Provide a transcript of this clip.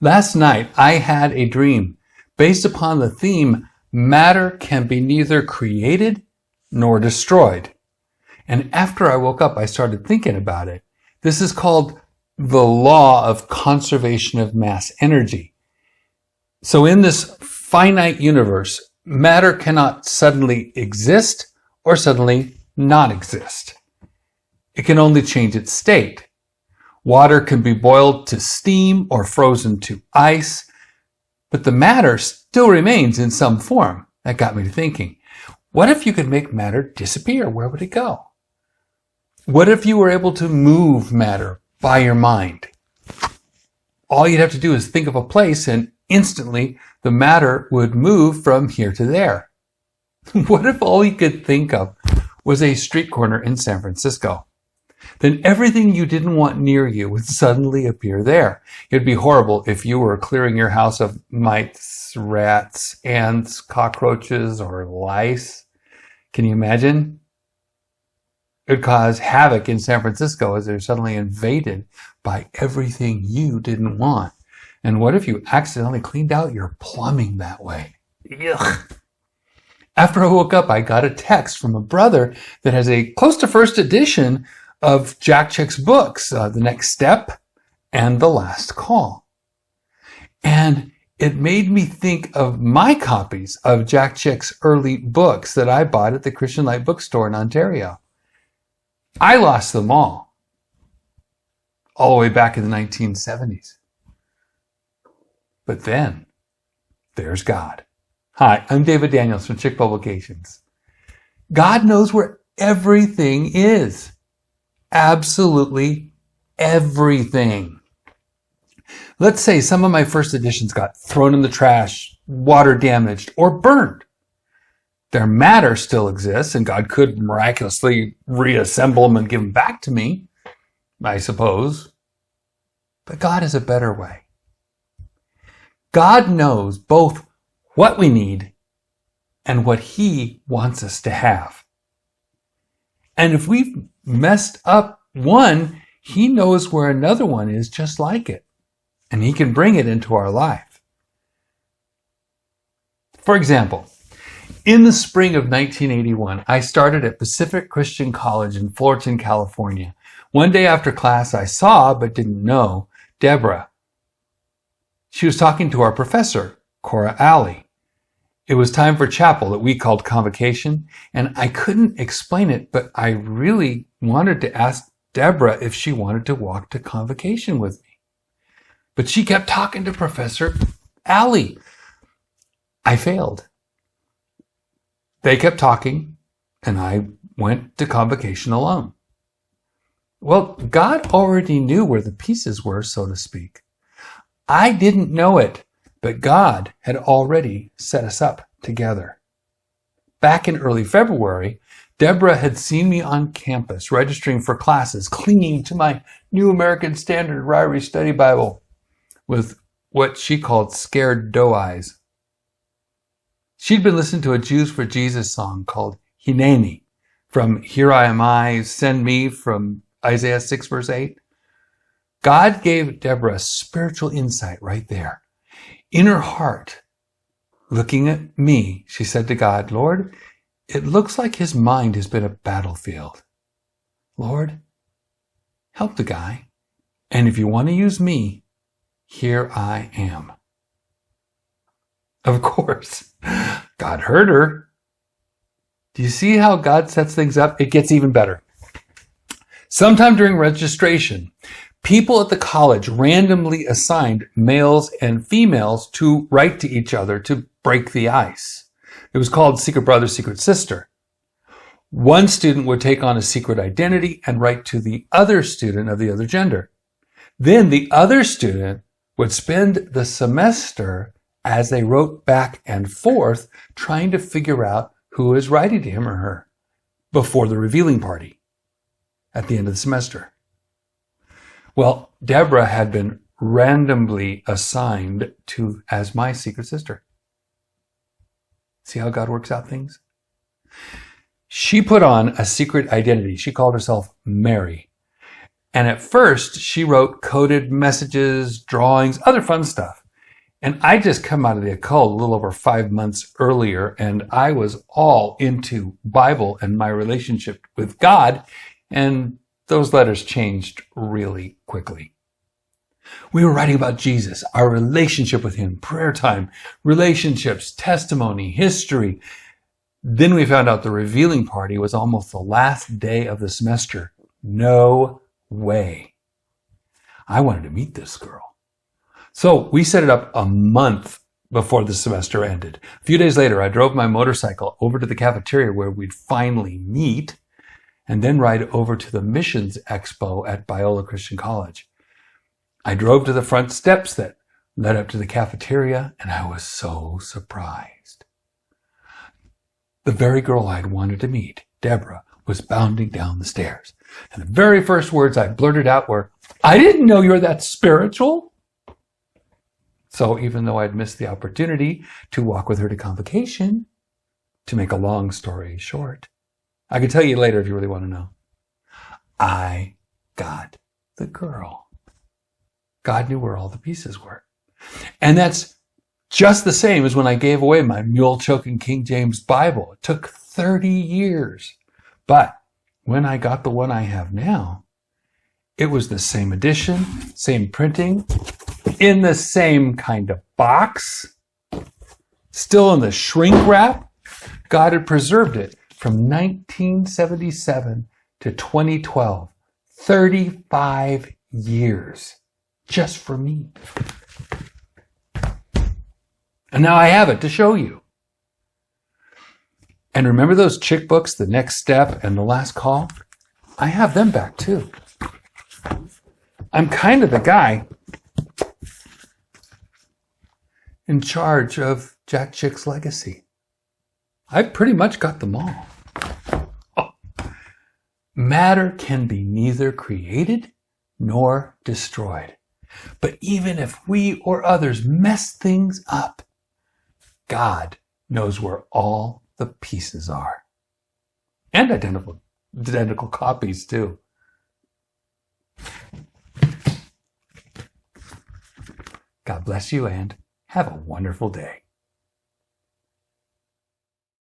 Last night I had a dream based upon the theme, matter can be neither created nor destroyed. And after I woke up, I started thinking about it. This is called the law of conservation of mass energy. So in this finite universe, matter cannot suddenly exist or suddenly not exist. It can only change its state. Water can be boiled to steam or frozen to ice, but the matter still remains in some form. That got me to thinking, what if you could make matter disappear? Where would it go? What if you were able to move matter by your mind? All you'd have to do is think of a place and instantly the matter would move from here to there. What if all you could think of was a street corner in San Francisco? Then everything you didn't want near you would suddenly appear there. It'd be horrible if you were clearing your house of mice, rats, ants, cockroaches, or lice. Can you imagine? It would cause havoc in San Francisco as they're suddenly invaded by everything you didn't want. And what if you accidentally cleaned out your plumbing that way? Ugh. After I woke up, I got a text from a brother that has a close to first edition of Jack Chick's books, The Next Step and The Last Call. And it made me think of my copies of Jack Chick's early books that I bought at the Christian Light bookstore in Ontario. I lost them all the way back in the 1970s. But then, there's God. Hi, I'm David Daniels from Chick Publications. God knows where everything is. Absolutely everything. Let's say some of my first editions got thrown in the trash, water damaged, or burned. Their matter still exists, and God could miraculously reassemble them and give them back to me, I suppose. But God has a better way. God knows both what we need and what He wants us to have. And if we've messed up one, He knows where another one is just like it. And He can bring it into our life. For example, in the spring of 1981, I started at Pacific Christian College in Fullerton, California. One day after class, I saw, but didn't know, Deborah. She was talking to our professor, Cora Alley. It was time for chapel that we called convocation, and I couldn't explain it, but I really wanted to ask Deborah if she wanted to walk to convocation with me. But she kept talking to Professor Alley. I failed. They kept talking, and I went to convocation alone. Well, God already knew where the pieces were, so to speak. I didn't know it, but God had already set us up together. Back in early February, Deborah had seen me on campus registering for classes, clinging to my New American Standard Ryrie Study Bible with what she called scared doe eyes. She'd been listening to a Jews for Jesus song called Hineni from Here I Am I, Send Me from Isaiah 6 verse 8. God gave Deborah spiritual insight right there. In her heart, looking at me, she said to God, Lord, it looks like his mind has been a battlefield. Lord, help the guy. And if you want to use me, here I am. Of course, God heard her. Do you see how God sets things up? It gets even better. Sometime during registration, people at the college randomly assigned males and females to write to each other to break the ice. It was called Secret Brother, Secret Sister. One student would take on a secret identity and write to the other student of the other gender. Then the other student would spend the semester as they wrote back and forth trying to figure out who is writing to him or her before the revealing party at the end of the semester. Well, Deborah had been randomly assigned to as my secret sister. See how God works out things? She put on a secret identity. She called herself Mary. And at first, she wrote coded messages, drawings, other fun stuff. And I just come out of the occult a little over 5 months earlier, and I was all into Bible and my relationship with God, and those letters changed really quickly. We were writing about Jesus, our relationship with him, prayer time, relationships, testimony, history. Then we found out the revealing party was almost the last day of the semester. No way. I wanted to meet this girl. So we set it up a month before the semester ended. A few days later, I drove my motorcycle over to the cafeteria where we'd finally meet, and then ride over to the Missions Expo at Biola Christian College. I drove to the front steps that led up to the cafeteria, and I was so surprised. The very girl I'd wanted to meet, Deborah, was bounding down the stairs. And the very first words I blurted out were, "I didn't know you were that spiritual." So even though I'd missed the opportunity to walk with her to convocation, to make a long story short, I can tell you later if you really want to know, I got the girl. God knew where all the pieces were. And that's just the same as when I gave away my mule-choking King James Bible. It took 30 years. But when I got the one I have now, it was the same edition, same printing, in the same kind of box, still in the shrink wrap. God had preserved it from 1977 to 2012, 35 years, just for me. And now I have it to show you. And remember those chick books, The Next Step and The Last Call? I have them back too. I'm kind of the guy in charge of Jack Chick's legacy. I've pretty much got them all. Oh. Matter can be neither created nor destroyed. But even if we or others mess things up, God knows where all the pieces are. And identical copies too. God bless you and have a wonderful day.